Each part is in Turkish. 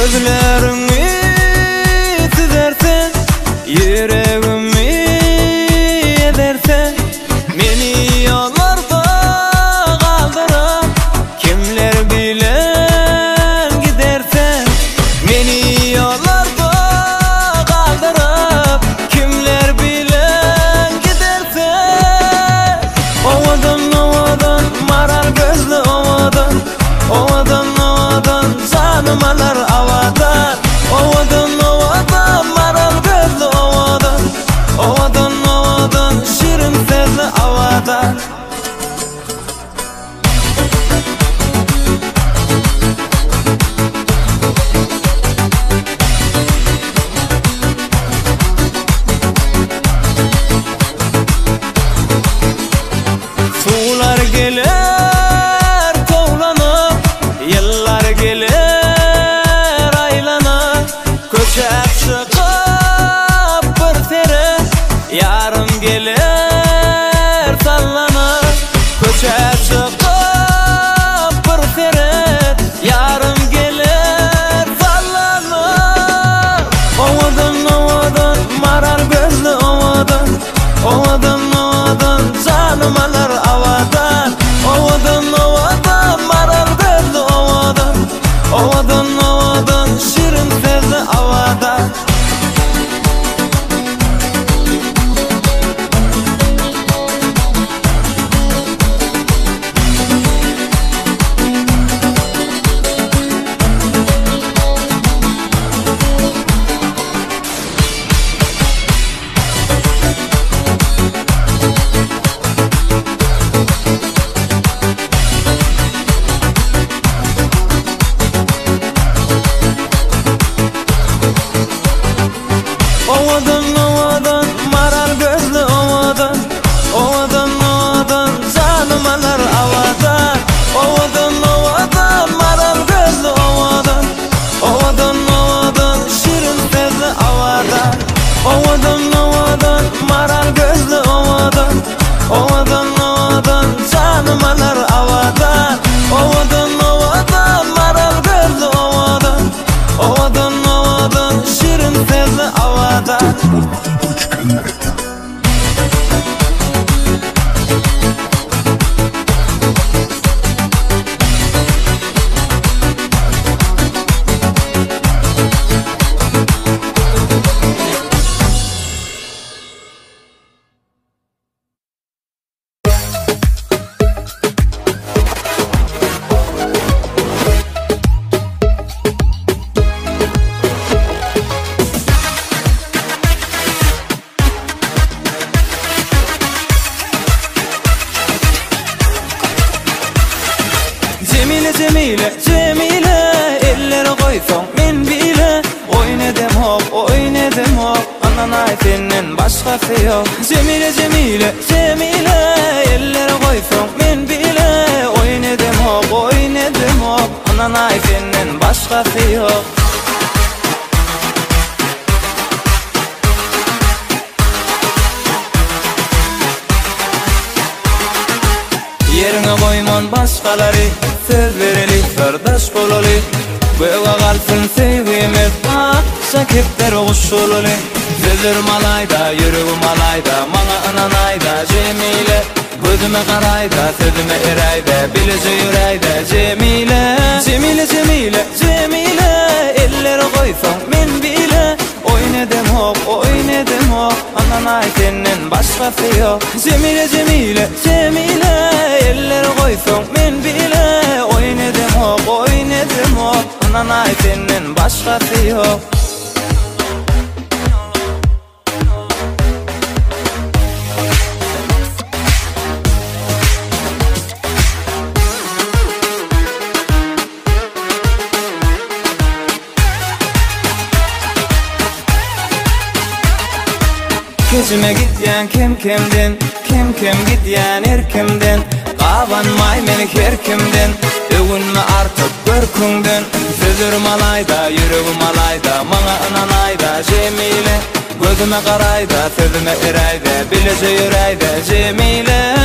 Gözlerimi süzersen, yüreğimi edersen, meni yollarda kaldırıp kimler bilen gidersen, meni yollarda kaldırıp kimler bilen gidersen, ovadan marar gözlü ovadan canım alar avadan, ovadan maral gözlü ovadan şirin sözlü avadan. Sular gelir tovlanıp, yıllar gelir aylanıp, köçek çıkıp bir seri yarım gelir sallanıp, köçek çıkıp bir seri yarım gelir sallanıp, ovadan marar gözlü ovadan canım alar avadan, ovadan marar gözlü ovadan şirin sözlü avadan. Ovadan marar gözlü ovadan canım alar avadan, ovadan marar gözlü ovadan şirin sözlü avadan, ovadan marar gözlü ovadan canım alar avadan, ovadan marar gözlü ovadan şirin sözlü avadan. Cemile eller koyson men bile, oynadım hop anan aytenden başkası yok. Cemile eller koyson men bile, oynadım hop anan aytenden başkası yok. Yerine koyman başkaları, söz vereli kardeş bolalı, böyle kalsın sevgimiz şakipler oğuşulalı. Sözlerim alayda, yüreğim alayda, bana ananayda Cemile, gözüme karayda, sözüme erayda, bilece yüreğde Cemile, eller koysan men bile, oynadım hop anan aytenden başkası yok. Cemile eller koysan men bile, oynadım hop anan aytenden başkası yok. Gözüme gityen kim gityen kimden, qavanmay meni her kimden, ögünme artık görkünden. Sözlerim alayda, yüreğim alayda, bana ananayda Cemile, gözüme karayda, sözüme erayda, bilece yüreğde Cemile,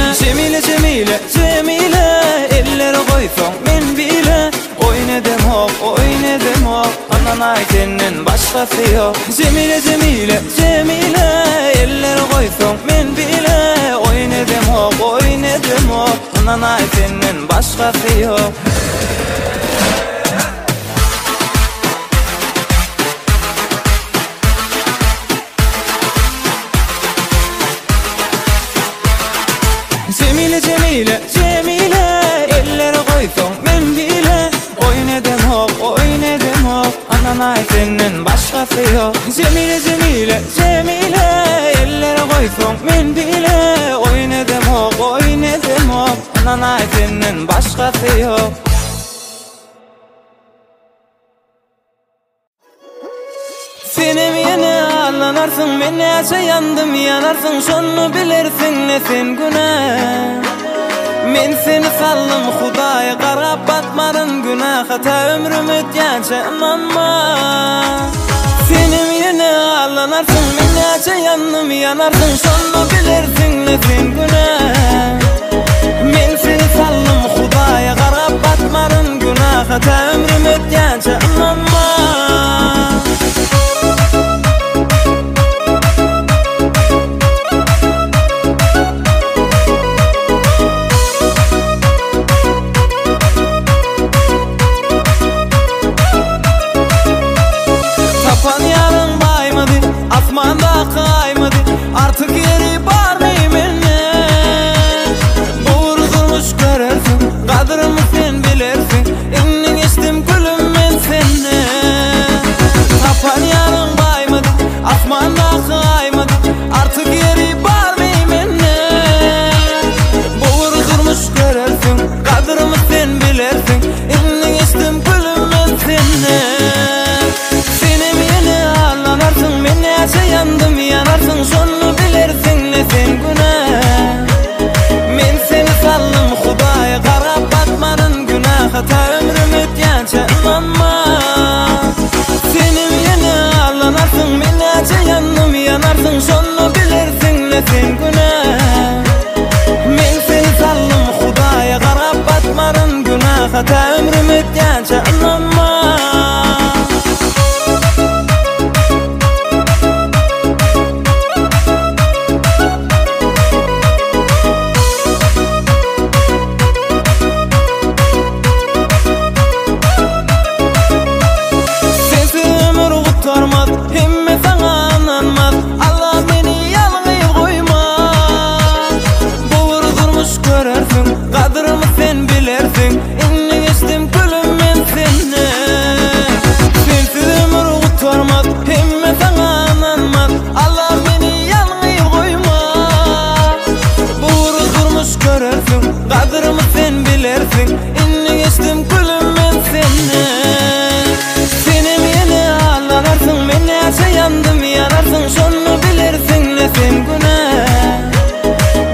eller koyson men bile, oynadım hop anan aytenden başkası yok. Cemile Cemile Cemile eller koysun men bile, oynadım o anan aytenden başkası yok. Cemile Cemile Cemile eller koysun men bile, oynadım o anan aytenden başkası yok. Cemile Cemile Cemile eller koysun men bile, oynadım o anan aytenden başkası yok. Senem yine anlanarsın, men neçe yandım yanarsın, şonu bilirsin ne sen günah. Men seni saldım Hudaya qarab batmadın günah, hata ömrüm ötgence inanma. Senem yine anlanarsın, men neçe yandım yanarsın, şonu bilirsin ne sen günah. Men seni saldım Hudaya qarab batmadın günah, hata ömrüm ötgence inanma. Kaymadı artık yeri barmayım eline. Boğurulmuş görürsün, kadrımı sen bilirsin, inni geçtim gülüm ben senne. Tapan yarın kaymadı, asmanda kaymadı, artık yeri barmayım eline. Boğurulmuş görürsün, kadrımı sen bilirsin, inni geçtim gülüm ben senne. Senem yine anlanarsın, men neçe yandım yanarsın, şonu bilirsin ne sen günah. Men seni saldım Hudaya qarab batmadın günah, hata ömrüm ötgence inanma. Senem yine anlanarsın, men neçe yandım yanarsın, şonu bilirsin ne sen günah. Men seni saldım Hudaya qarab batmadın günah, hata ömrüm ötgence inanma. Kadrımı sen bilirsin, inni geçtim gülüm ben senne. Sensiz ömür kurtarmaz, himme sana ananmaz, Allah beni yalnız koyma. Boğuru durmuş görürsün, kadrımı sen bilirsin, inni geçtim gülüm ben senne. Senem yine anlanarsın, men neçe yandım yanarsın, şonu bilirsin ne sen günah.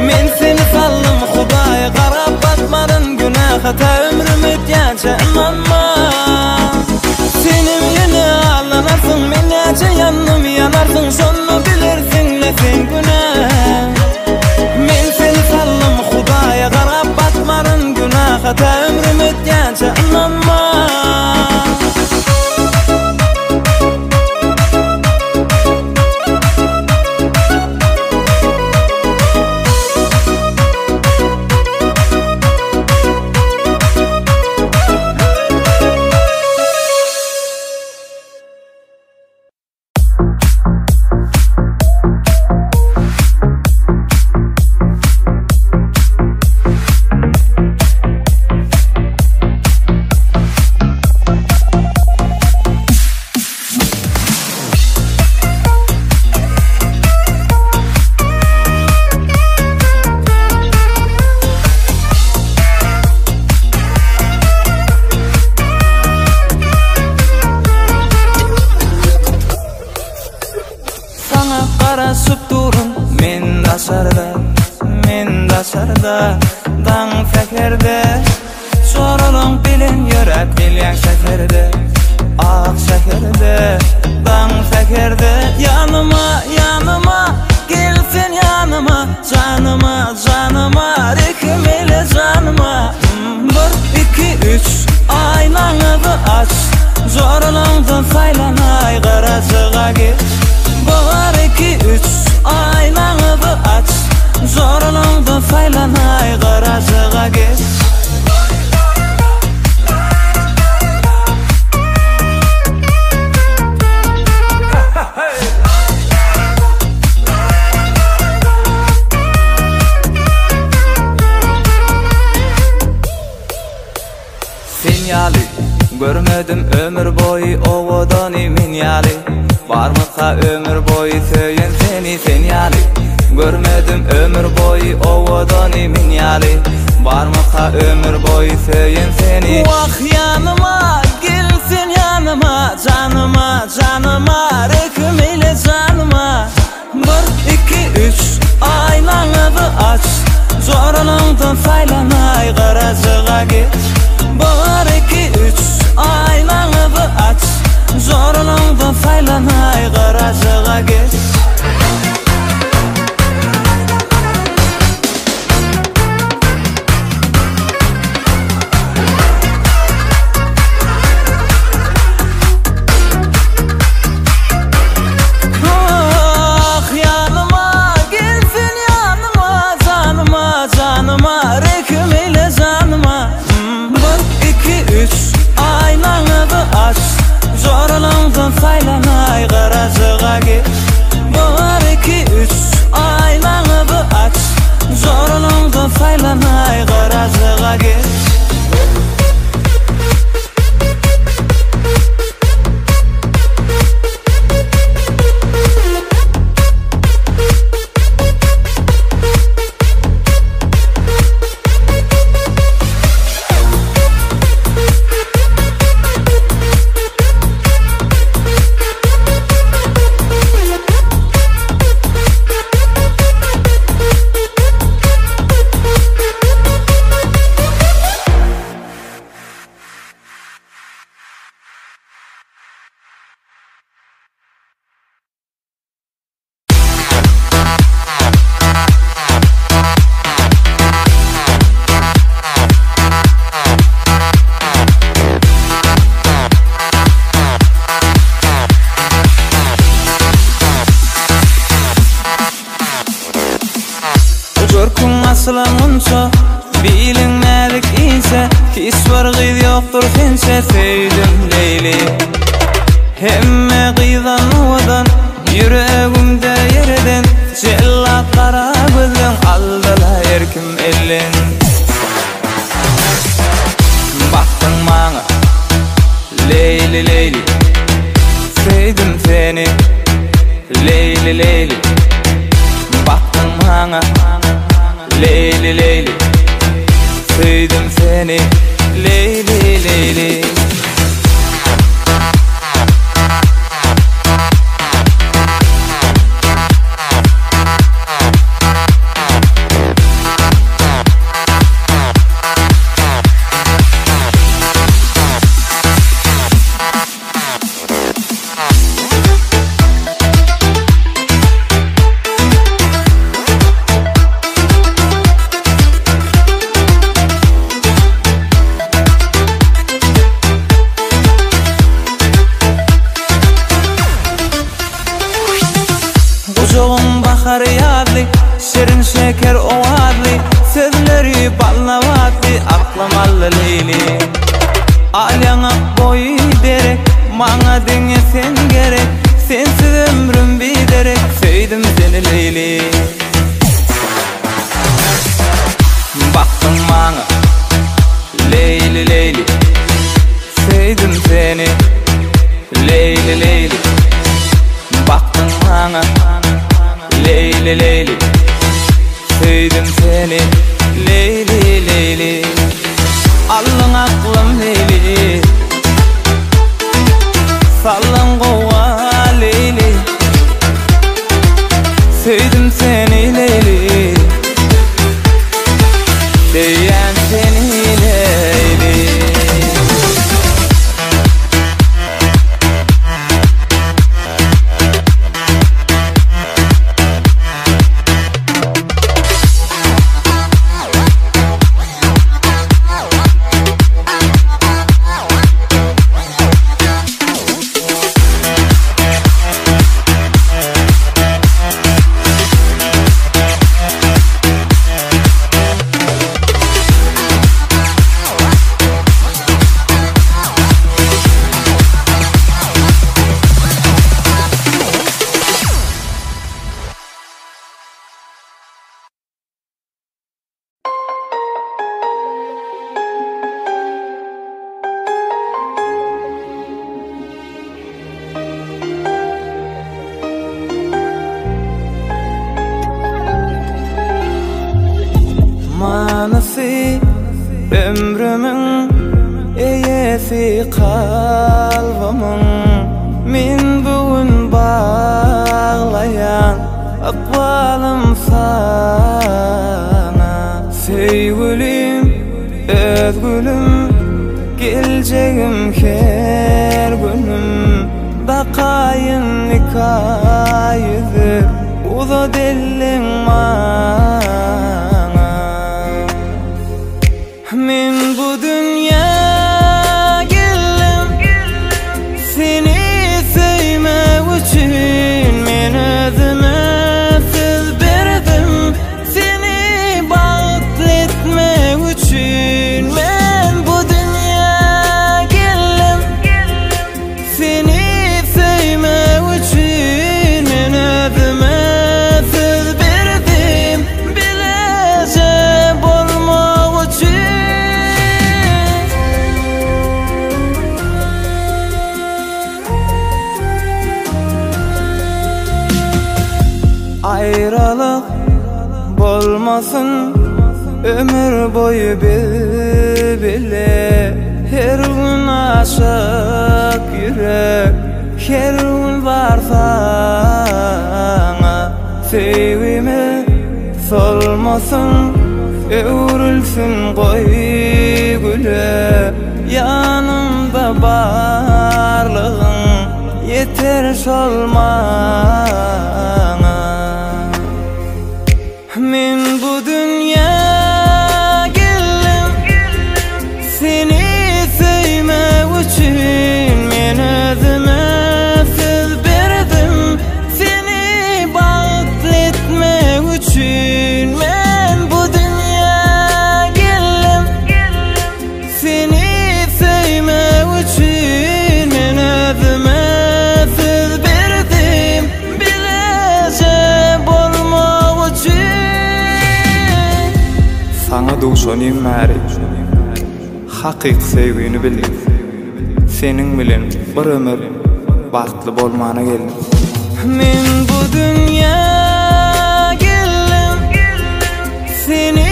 Men seni saldım Hudaya qarab batmadın günah, hata ömrüm ötgence inanma. Senem yine anlanarsın, men neçe yandım yanarsın, şonu bilirsin ne sen günah. Men seni saldım Hudaya qarab batmadın günah, hata ömrüm ötgence inanma. ömür boyu ovadan emin yali. Barmıqa ömür boyu söyün seni sen yali. Görmedim ömür boyu ovadan emin yali. Barmıqa ömür boyu söyün seni. Vah yanıma gelsin yanıma, canıma canıma, rekim eyle canıma. 1, 2, 3 aynanı aç, zorlandım faylanay garajıga git. 1, 2, 3 aynanı aç, zorlandım faylanay garajıga git. Canıma rekim eyle canıma. 1, 2, 3 aynanı aç, zorlandım faylanay garajıga git. 1, 2, 3 aynanı aç, zorlandım faylanay garajıga git. Aslanınca bilinmedik ise, hiç farkı yoktur sense söyledim Leyli. Hemme kıydanmadan yüreğimde yerden, cellat kara gözün aldılar erkim elin. Baktın bana Leyli Leyli, sevdim seni Leyli Leyli. Baktın bana Leyli Leyli, sevdim seni Leyli Leyli. Bahar yadli, şirin şeker ovadli, sözleri ballavatli, aklım allı Leyli. Alyana boyu derek, bana denge sen gerek, sensiz ömrüm biderek, sevdim seni Leyli. Baktın bana Leyli Leyli, sevdim seni Leyli Leyli. Baktın bana Leyli Leyli, sevdim seni Leyli Leyli. Allın aklım Leyli, sallın kova Leyli. Sevdim seni Leyli, diyen seni Leyli. ömrümün eyesi kalbımın min bugün bağlayan akbalım sana sevgilim özgülüm geleceğim her günüm bakayın nikayıdır uza delin bana min bu dünya geldim seni sevmek için men özüme söz verdim seni bağlı etmek için men bu dünya geldim seni sevmek için men özüme söz verdim bilece olmak için ayrılık bolmasın ömür boyu bile her gün aşık yürek her gün var sana sevgime solmasın öğrülsün koy güle yanımda varlığın yeter solmana min bu dünya geldim seni sevmek için men özüme söz verdim seni bağlı etmek için men bu dünya geldim seni sevmek için men özüme söz verdim bilece olmak için sana duşanayım mari hakik sevgini bildim senin bilen bir ömür baktlı bolmana geldim men bu dünya geldim seni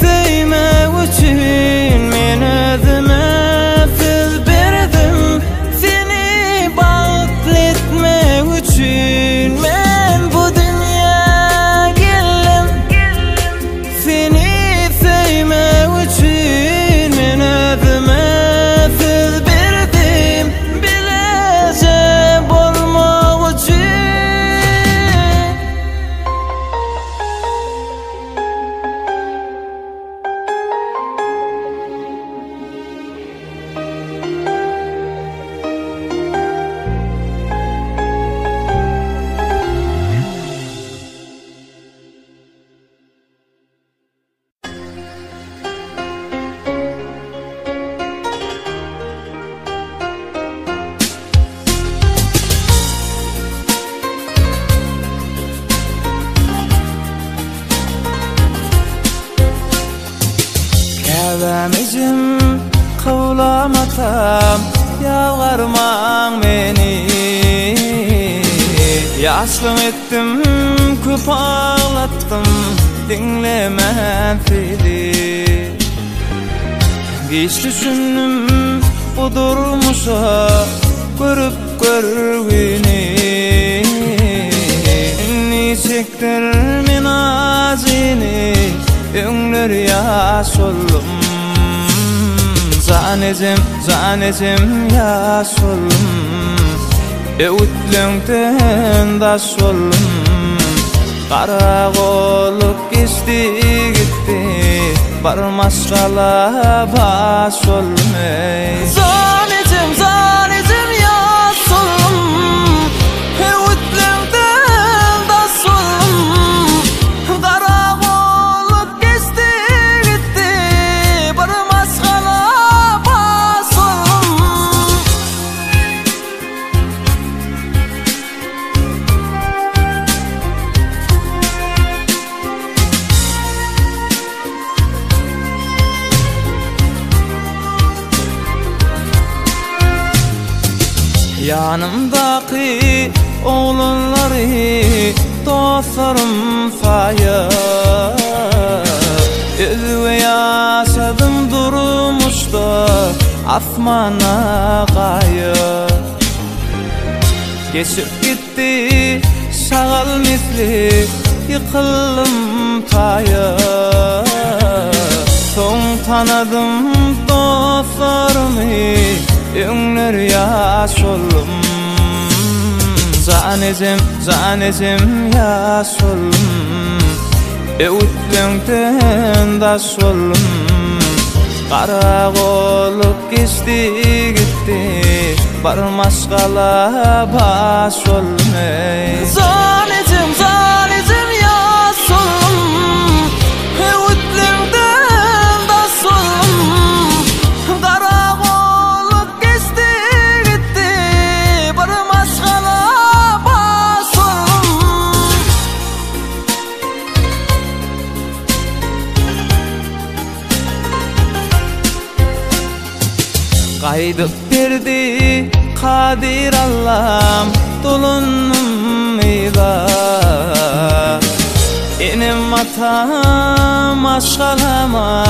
sevmek için men özüme söz verdim seni bağlı etmek için men bu dünya geldim seni sevmek için men özüme söz verdim bilece olmak için Kevamicim kavlamatam yağarman beni yaşlım ettim köp ağlattım dinlemem seni hiç düşündüm bu durmuşa görüp görgüni niçektir men azini öňler yaş oldum zanecim yaş oldum öwütlüňden daş oldum kara golup geçti gitti barmaşgala baş oldum zanecim yaş oldum öwütlüňden daş oldum kara golup geçti gitti barmaşgala baş oldum yanımdaki oğlanları dostlarım sayıp Özüme yaşadım durmuşda asmana kayıp. Geçip gitti şağal misli yıkıldım tayıp. Son tanıdım dostlarımı öňler yaş oldum. Zanezim yaş oldum. Öwütlüňden daş oldum. Kara golup geçti gitti barmaşgala baş oldum. Zanezim yaş oldum. Öwütlüňden daş oldum. Kara golup geçti gitti barmaşgala baş oldum. Qaydyp berdi Kadir Allah'ım dolunum ida. Enim atam aşkalama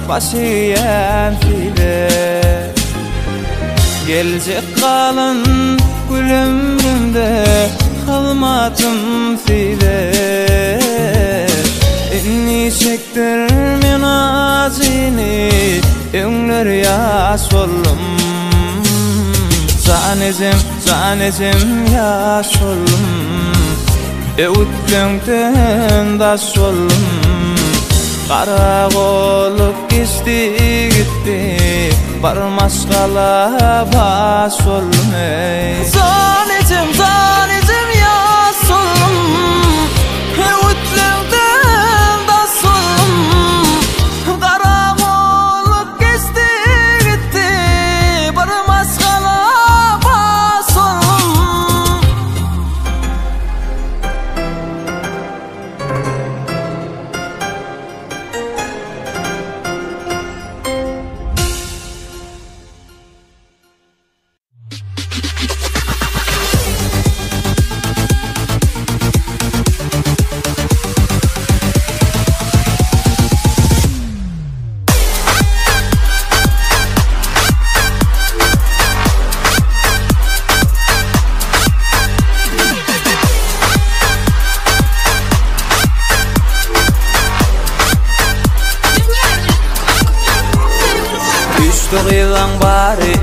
başıyan file. Gelecek kalın gül ömrümde kalmadım file. Enni çektirmen azini öňler yaş oldum. Zanezim yaş oldum. Öwütlüňden daş oldum. Kara golup geçti gitti barmaşgala baş oldum. Zanezim yaş oldum. Öwütlüňden daş oldum. Kara golup geçti gitti barmaşgala baş oldum. Üçtü yılan bari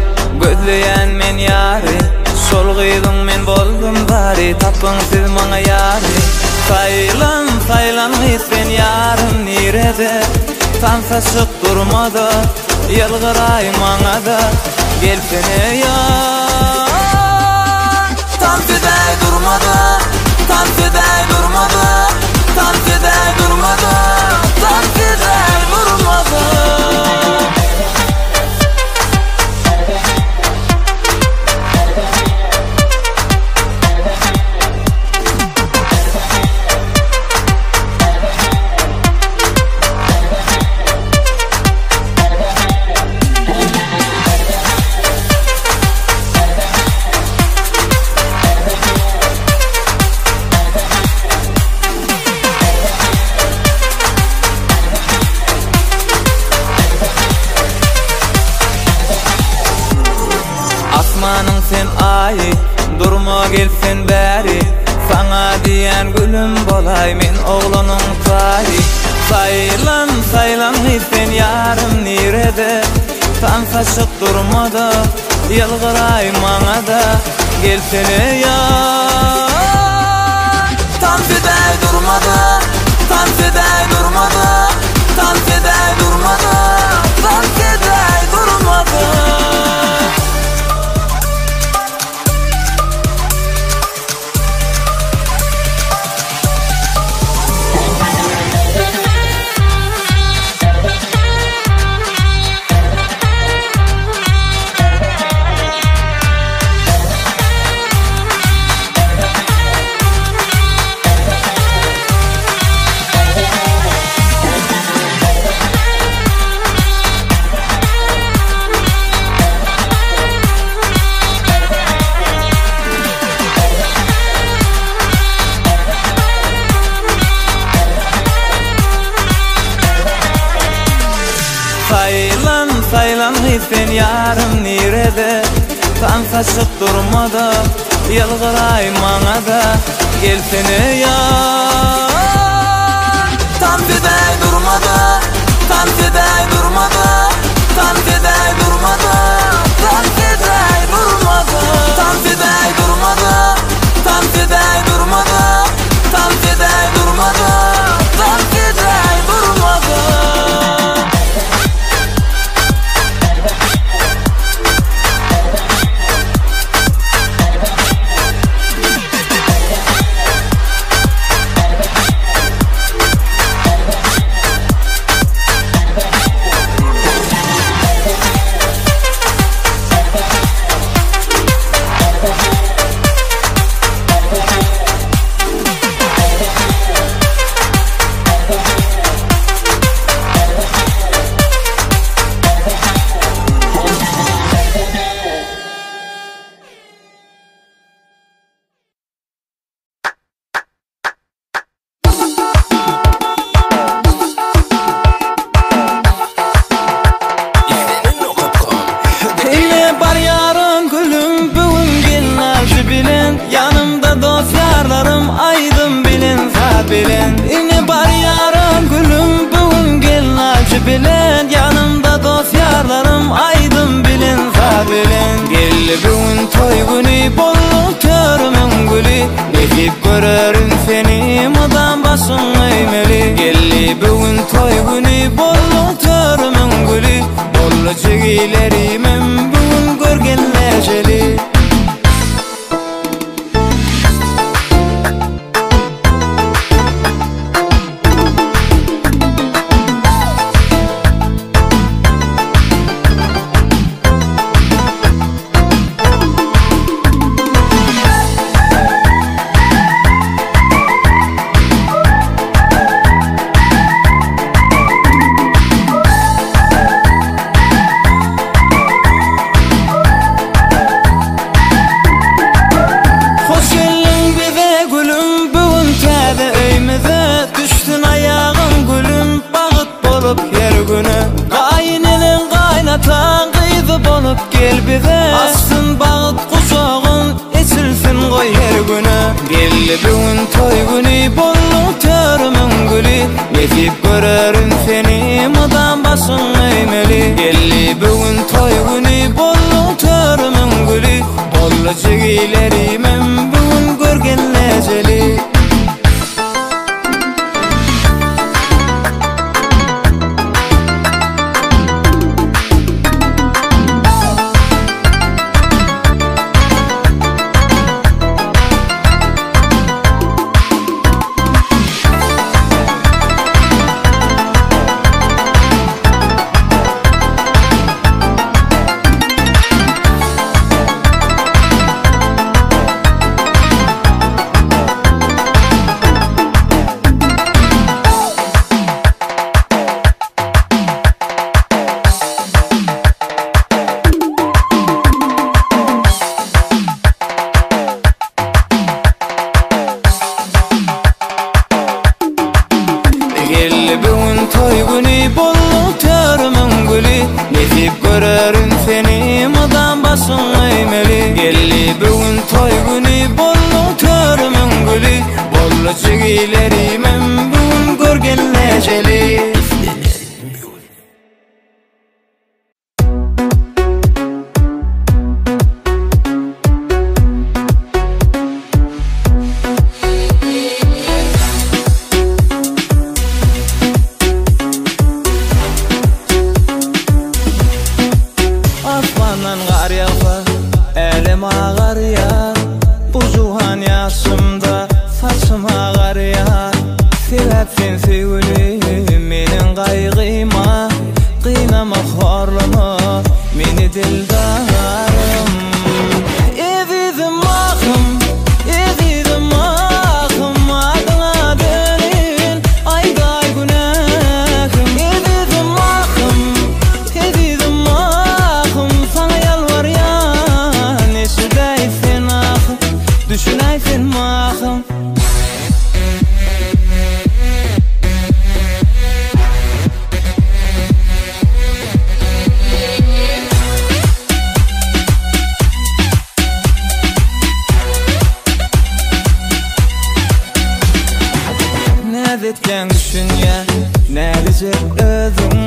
gözleyen men yari. Sol gıydın men boldum bari tapın siz maňa yari. Saylan sen yarım nirede. Tansaşık durmada yalgıray maňa da gelsene ya. Tansiday durmada, tansiday durmada, tansiday durmada, tansiday durmada. Asmanın sen ayı, durma gelsen beri. Sana diyen gülüm bolay, men oğlanın tayı. Saylan sen yarım nirede. Tansaşık durmada, yalgıray maňa da gelsene ya. Tansiday durmada, tansiday durmada, tansiday durmada, tansiday durmada. yarım nirede tam saçıp durmada yalgıray maňa da gelsene ýar tam fiday durmada tam fiday durmada tam fiday durmada tam fiday durmada tam fiday durmada tam fiday durmada tam fiday durmada tam fiday durmada bilen yanımda dost yarlarım aydın bilin bilen gelli bugün toy günü bolluk törümün gülü nefip görürün seni mıdan başın eymeli gelli bugün toy günü bolluk törümün gülü bollu çegilerimim bugün görgenler jeli Astın bağıt kucağın esilsin koy her güne gelli bugün toy günü bolluk törümün gülü nefip görürün seni mıdan başın eymeli gelli bugün toy günü bolluk törümün gülü bollu çegilerimim bugün görgenler jeli çegilerimim bugün görgenler jeli Asmandan gar yağsa elim ağar ya bu zuhan yaşımda saçım ağar ya sebepsin sevgilim menin kaygıma kıynama horlama meni dildarım ezizim ahım adına dönün ayday günahım ezizim ahım sana yalvaryan eşidaysen ahım düşünaysen mahım etken düşünýä nädijek özüň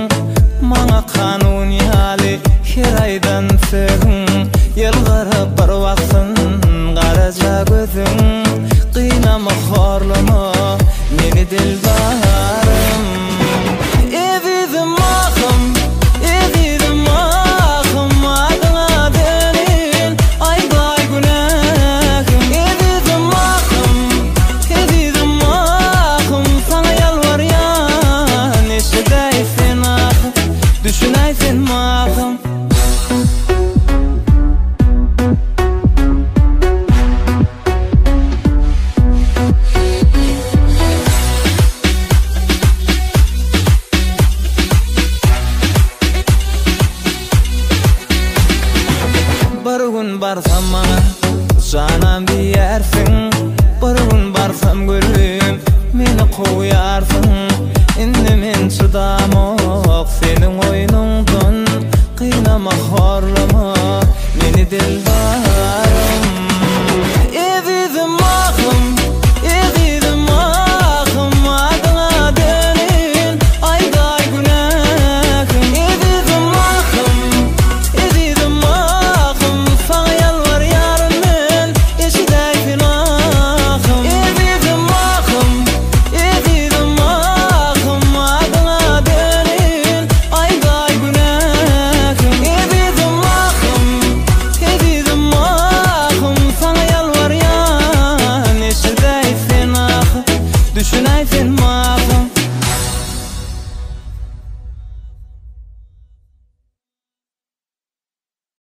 maňa kanuni hali her aýdan sögüň ýylgyryp bir wagtyn garaja gözüň qynama horlama meni dilbar